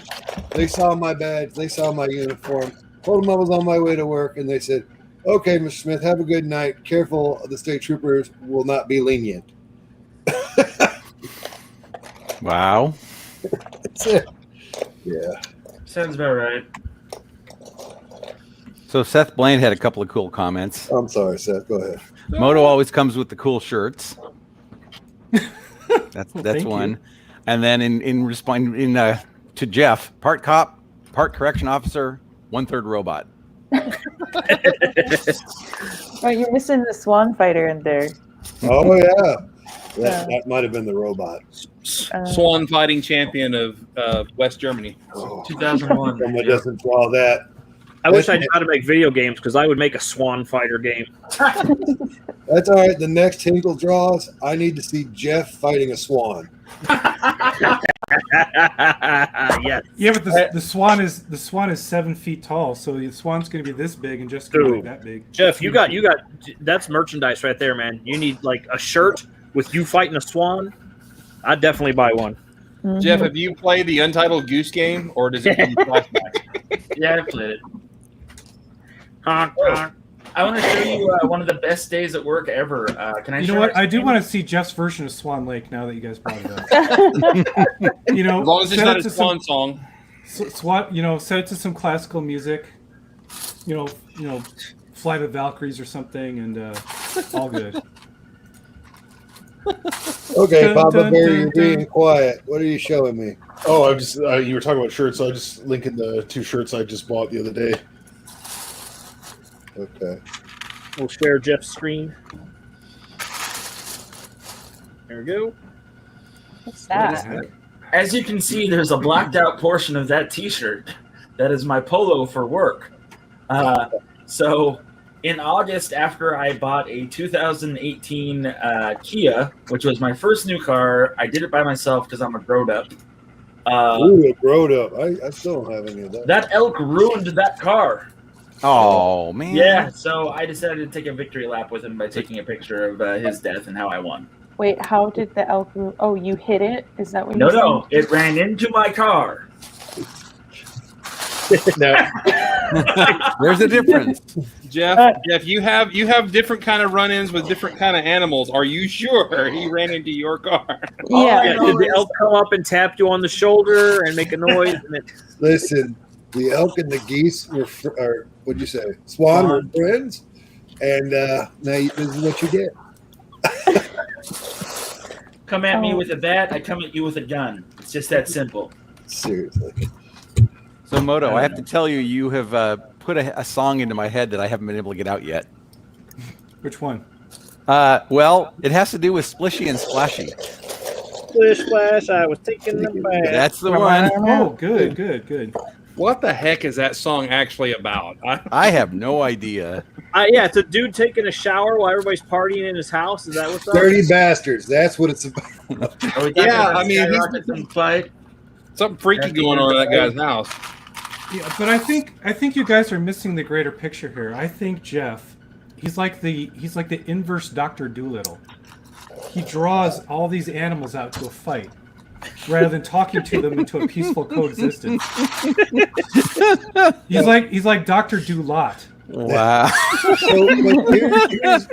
They saw my badge. They saw my uniform. Told them I was on my way to work, and they said, "Okay, Mr. Smith, have a good night. Careful, the state troopers will not be lenient." Wow. That's it. Yeah. Sounds about right. So Seth Blaine had a couple of cool comments. I'm sorry, Seth. Go ahead. Moto always comes with the cool shirts. That's thank you. one. And then in responding to Jeff, part cop, part correction officer, 1/3 robot. Oh, you're missing the swan fighter in there. Oh yeah. Yeah. That might have been the robot. Swan fighting champion of West Germany. Oh, 2001. someone doesn't draw that. I wish I knew how to make video games because I would make a Swan Fighter game. That's all right. The next Hinkle draws, I need to see Jeff fighting a swan. Yes. Yeah, but the swan is 7 feet tall, so the swan's going to be this big and just going to be Dude. that big. Jeff, you got that's merchandise right there, man. You need like a shirt with you fighting a swan. I'd definitely buy one. Mhm. Jeff, have you played the Untitled Goose Game, or does it come flashback? Yeah, I played it. Honk, honk. I want to show you one of the best days at work ever. Can I? You share know what? my I do screen? want to see Jeff's version of Swan Lake now that you guys brought it up. You know, As long as it's set not it a to swan song. SWAT, set it to some classical music. You know, Fly the Valkyries or something, and all good. Okay, Dun, Papa dun, Bear, dun, you're dun. being quiet. What are you showing me? Oh, I'm just you were talking about shirts, so I just linking the 2 shirts I just bought the other day. Okay. We'll share Jeff's screen. There we go. What's What is that? that? As you can see, there's a blacked out portion of that T-shirt. That is my polo for work. So in August, after I bought a 2018 Kia, which was my first new car, I did it by myself because I'm a grown up. Ooh, it growed up. I still don't have any of that. That elk ruined that car. Oh man. Yeah, so I decided to take a victory lap with him by taking a picture of his death and how I won. Wait, how did the elk move? Oh, you hit it? Is that what No, you said? no, it ran into my car. Now, There's a difference. Jeff, you have different kind of run-ins with different kind of animals. Are you sure he ran into your car? Yeah. Yeah, did the elk come up and tap you on the shoulder and make a noise? And it, Listen, the elk and the geese are what'd you say? Swan were friends, and this is what you get. Come at me with a bat, I come at you with a gun. It's just that simple. Seriously. So, Moto, I have to tell you, you have put a song into my head that I haven't been able to get out yet. Which one? Well, it has to do with Splishy and Splashy. splish splash, I was taking the bath. That's the one. Oh, good. What the heck is that song actually about? I have no idea. Yeah, it's a dude taking a shower while everybody's partying in his house. Is that what's up? Dirty bastards. That's what it's about. Yeah, I mean, fight. something freaky going on in that guy's house. Yeah, but I think you guys are missing the greater picture here. I think Jeff, he's like the inverse Dr. Doolittle. He draws all these animals out to a fight rather than talking to them into a peaceful coexistence. He's like Dr. Do-Lot. Wow. So, but here's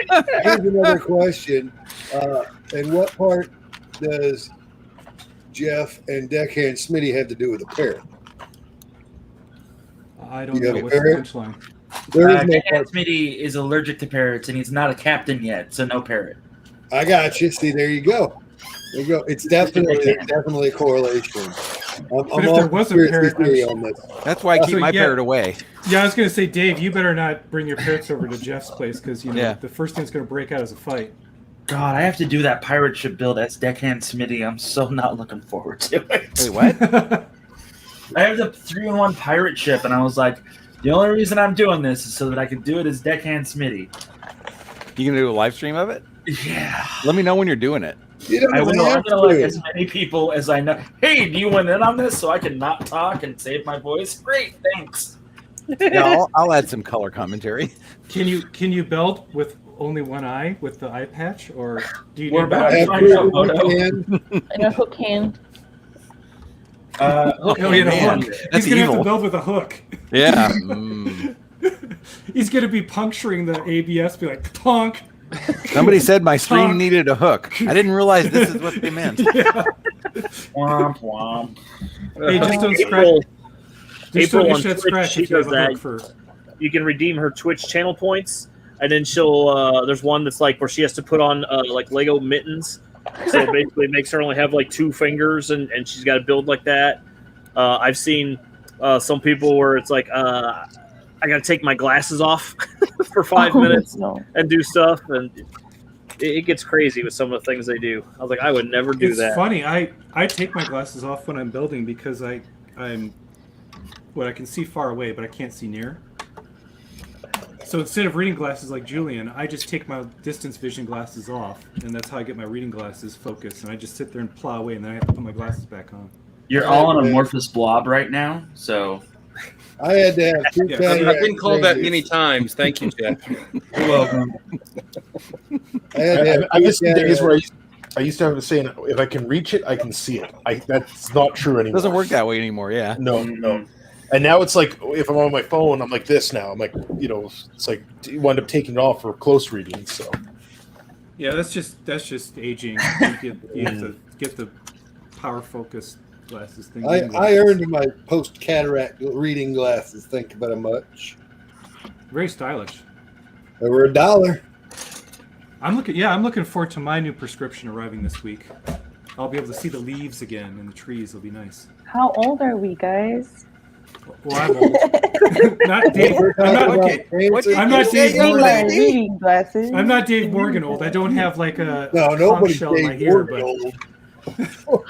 another question. And what part does Jeff and Deckhand Smitty have to do with the parrot? I don't You know have a what's the parrot? punchline. There is no Dan part. Smitty is allergic to parrots, and he's not a captain yet, so no parrot. I got you. See, there you go. There you go. It's definitely a correlation. I'm if there was a parrot, theory on this. That's why I keep So, my yeah. parrot away. Yeah, I was going to say, Dave, you better not bring your parrots over to Jeff's place because the first thing that's going to break out is a fight. God, I have to do that pirate ship build as Deckhand Smitty. I'm so not looking forward to it. Wait, what? I have the 3-in-1 pirate ship, and I was like, the only reason I'm doing this is so that I can do it as Deckhand Smitty. You gonna do a live stream of it? Yeah. Let me know when you're doing it. You don't I will. I'm have gonna let to. as many people as I know. Hey, do you want in on this so I can not talk and save my voice? Great, thanks. Yeah, I'll add some color commentary. Can you build with only one eye with the eye patch, or do you We're need about to both? find out, Moto. And a hook hand. Oh, yeah, the man, hook. that's He's gonna have evil. to build with a hook. Yeah. He's gonna be puncturing the ABS, be like tonk. Somebody said my stream Honk. needed a hook. I didn't realize this is what they meant. Womp womp. Hey, just don't scratch. April, Just don't on issue that Twitch, scratch she if you have does a that. hook for. You can redeem her Twitch channel points, and then she'll. There's one that's like where she has to put on like Lego mittens. So basically, it makes her only have like 2 fingers, and she's got to build like that. I've seen some people where it's like I got to take my glasses off for 5 minutes No. and do stuff, and it gets crazy with some of the things they do. I was like, I would never do It's that. funny. I take my glasses off when I'm building because I can see far away, but I can't see near. So instead of reading glasses like Julian, I just take my distance vision glasses off, and that's how I get my reading glasses focused. And I just sit there and plow away, and then I have to put my glasses back on. You're all an amorphous blob right now, so I had to have 2 Yeah, cataracts I've been called that surgeries. many times. Thank you, Jeff. you're welcome. I had to have I 2 guess the days where cataracts. I used to have a saying, if I can reach it, I can see it. That's not true It anymore. doesn't work that way anymore. Yeah. No. And now it's like, if I'm on my phone, I'm like this now. I'm like, it's like you wind up taking it off for close readings. So Yeah, that's just aging. You have to get the power focus glasses thing. I earned my post cataract reading glasses. Thank you very much. Very stylish. They were $1. I'm looking forward to my new prescription arriving this week. I'll be able to see the leaves again and the trees. It'll be nice. How old are we, guys? Well, I'm old. Not Dave. I'm not Dave Need my Morgan. reading glasses. I'm not Dave Morgan old. I don't have like a No, conch nobody's shell in my Dave ear, Morgan but old.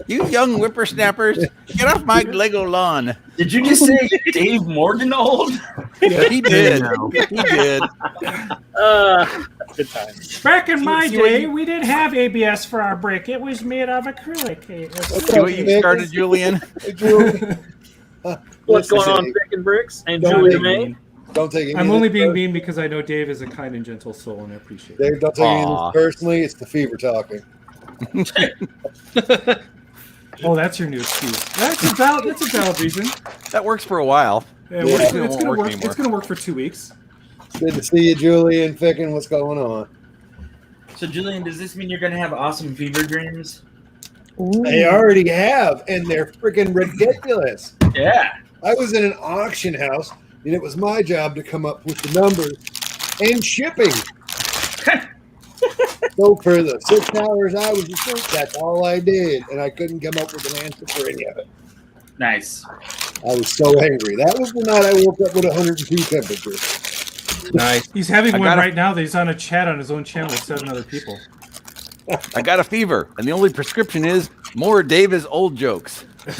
You young whippersnappers, get off my Lego lawn. Did you just say Dave Morgan old? Yeah, he did. He did. Good times. Back in my See what day, you- we didn't have ABS for our brick. It was made of acrylic. See what you started, Julian? What's Listen, going on, Dave. Brick and Bricks and Don't Julia make May? Don't take it. I'm only being mean because I know Dave is a kind and gentle soul, and I appreciate it. Dave, don't take Aw. it personally. It's the fever talking. Oh, that's your new excuse. That's a valid reason. That works for a while. Yeah, Yeah. it's It won't gonna work work. anymore. It's gonna work for 2 weeks. Good to see you, Julian. Ficken, what's going on? So, Julian, does this mean you're going to have awesome fever dreams? They already have, and they're freaking ridiculous. Yeah. I was in an auction house, and it was my job to come up with the numbers and shipping. So for the 6 hours I was asleep, that's all I did, and I couldn't come up with an answer for any of it. Nice. I was so angry. That was the night I woke up with 102 temperature. Nice. He's having I one gotta- right now that he's on a chat on his own channel with 7 other people. I got a fever, and the only prescription is more Davis old jokes. Have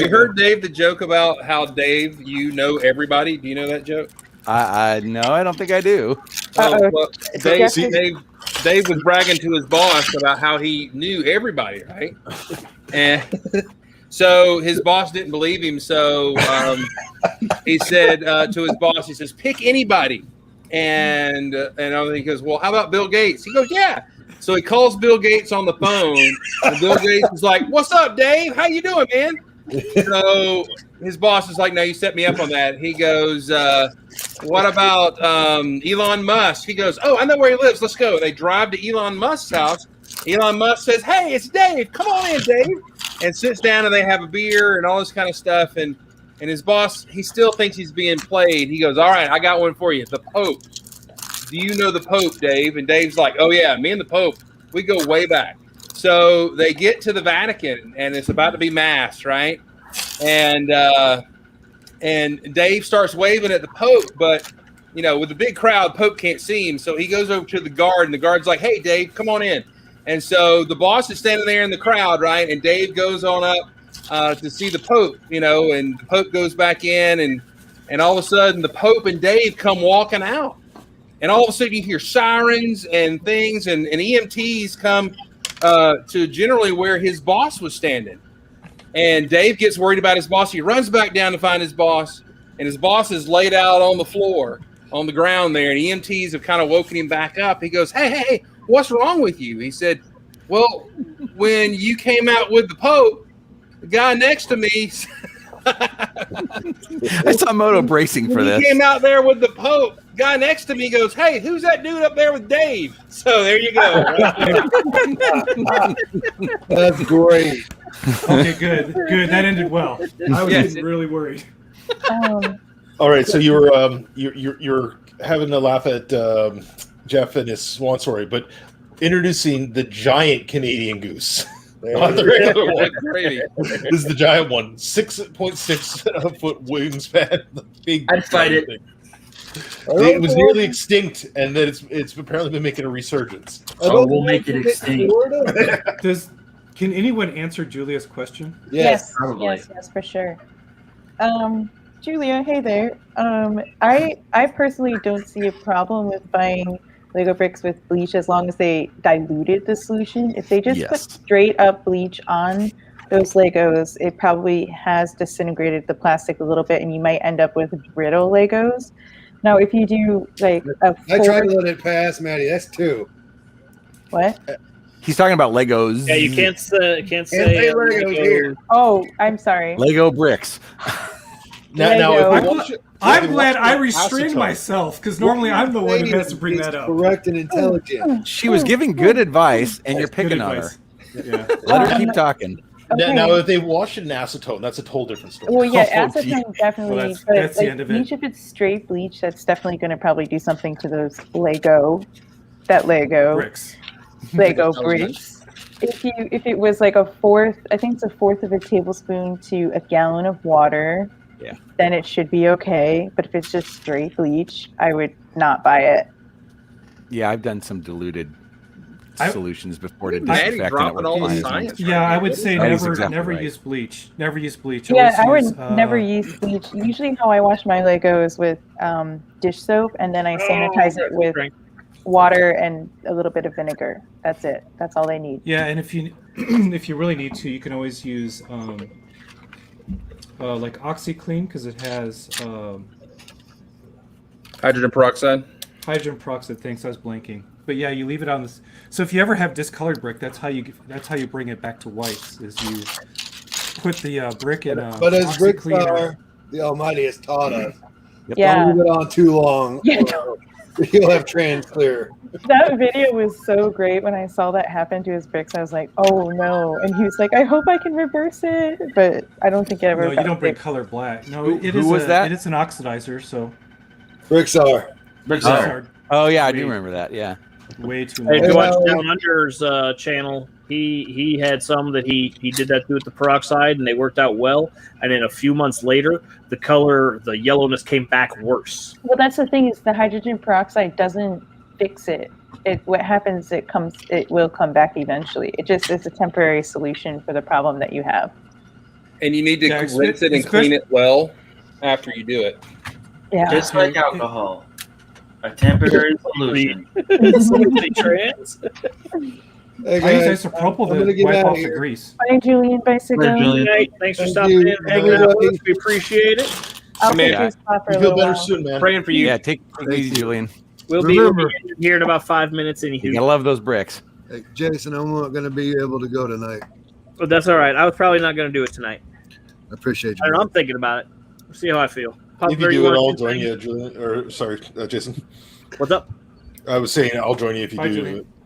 you heard Dave the joke about how Dave, you know everybody? Do you know that joke? I no, I don't think I do. Uh-oh. Well, Dave was bragging to his boss about how he knew everybody, right? And so his boss didn't believe him. So he said to his boss, he says, "Pick anybody." And he goes, "Well, how about Bill Gates?" He goes, "Yeah." So he calls Bill Gates on the phone, and Bill Gates is like, "What's up, Dave? How you doing, man?" So his boss is like, "No, you set me up on that." He goes, "What about Elon Musk?" He goes, "Oh, I know where he lives. Let's go." They drive to Elon Musk's house. Elon Musk says, "Hey, it's Dave. Come on in, Dave." And sits down, and they have a beer and all this kind of stuff. And his boss, he still thinks he's being played. He goes, "All right, I got one for you. The Pope. Do you know the Pope, Dave?" And Dave's like, "Oh, yeah, me and the Pope, we go way back." So they get to the Vatican, and it's about to be mass, right? And Dave starts waving at the Pope, but, you know, with the big crowd, Pope can't see him. So he goes over to the guard, and the guard's like, "Hey, Dave, come on in." And so the boss is standing there in the crowd, right? And Dave goes on up to see the Pope, you know, and the Pope goes back in, and all of a sudden the Pope and Dave come walking out. And all of a sudden you hear sirens and things, and EMTs come to generally where his boss was standing. And Dave gets worried about his boss. He runs back down to find his boss, and his boss is laid out on the floor, on the ground there, and EMTs have kind of woken him back up. He goes, hey, what's wrong with you? He said, "Well, when you came out with the Pope, the guy next to me..." I saw Moto bracing for When this. he came out there with the Pope, guy next to me goes, "Hey, who's that dude up there with Dave?" So there you go. That's great. Okay, good. That ended well. I was Yes. getting really worried. All right, so you're having a laugh at Jeff and his swan story, but introducing the giant Canadian goose. Not the regular one. Gravy. This is the giant one, 6.6 foot wingspan. The big. I'd fight it. thing. It was nearly extinct, and then it's apparently been making a resurgence. Oh, we'll make it extinct. Can anyone answer Julia's question? Yes. Probably. Yes, for sure. Julia, hey there. I personally don't see a problem with buying Lego bricks with bleach as long as they diluted the solution. If they just put straight up bleach on those Legos, it probably has disintegrated the plastic a little bit, and you might end up with brittle Legos. Now, if you do like a I tried to let it pass, Maddie. That's 2. what? He's talking about Legos. Yeah, you can't say say Legos here. Oh, I'm sorry. Lego bricks. Now, if Lego. you watch it- I'm if you glad watch I it restrained acetone- myself because normally I'm the one who has to bring that up. Correct and intelligent. She was giving good advice, and you're picking Good on her. advice. Yeah. Let her keep talking. Okay. Now, if they wash it in acetone, that's a whole different story. Well, yeah, Oh, acetone definitely. Well, that's- but that's the like, end of it. bleach, if it's straight bleach, that's definitely going to probably do something to those Lego Bricks. Lego bricks. If it was like I think it's a fourth of a tablespoon to a gallon of water. Yeah. Then it should be okay. But if it's just straight bleach, I would not buy it. Yeah, I've done some diluted solutions before to Maddie disinfect, and it dropping worked all the fine. science. Yeah, I would say That is never exactly right. use bleach. Never use bleach. Yeah, I Always would use, never use bleach. Usually, how I wash my Legos with dish soap, and then I sanitize it with water and a little bit of vinegar. That's it. That's all they need. Yeah, and if you if you really need to, you can always use like OxyClean because it has Hydrogen peroxide. hydrogen peroxide. Thanks, I was blanking. But yeah, you leave it on this. So if you ever have discolored brick, that's how you bring it back to whites. Is you put the brick in. But as OxyClean Brickstar, the Almighty has taught us, Yeah. don't leave it on too long. Yeah. or You'll have trans clear. That video was so great when I saw that happen to his bricks. I was like, oh no. And he was like, I hope I can reverse it. But I don't think it ever No, you got don't bring fixed. color black. No, Who- it who is was that? It is an oxidizer, so Oh. Brickstar. Brickstar. Oh yeah, I do remember that. Yeah. way too Hey, if much. you watch Well- Down Under's channel, he had some that he did that too with the peroxide, and they worked out well. And then a few months later, the yellowness came back worse. Well, that's the thing is the hydrogen peroxide doesn't fix it. What happens, it will come back eventually. It just is a temporary solution for the problem that you have. And you need to Yeah, it's- rinse it and it's clean it well after you do it. Yeah. Just like alcohol, a temporary solution. Somebody trans? Hey I use guys, isopropyl I'm gonna to get wipe out off of the here. grease. Bye, Julian. Bicycle. Bye, Julian. Hey, thanks for Thank stopping you. in, hanging out with Everybody. us. We appreciate it. I'll Okay. take your spot for a You feel little better while. soon, man. Praying for you. Yeah, take it easy, Julian. We'll be Remember- here in about 5 minutes. You Anywho, gotta love those bricks. Hey, Jason, I'm not going to be able to go tonight. but that's all right. I was probably not going to do it tonight. I appreciate I you. don't know. I'm thinking about it. We'll see how I feel. Pop If you Bear, do it, wanna I'll do join anything? you, Julian. Or sorry, Jason. What's up? I was saying I'll join you if you Bye, do Julian. it.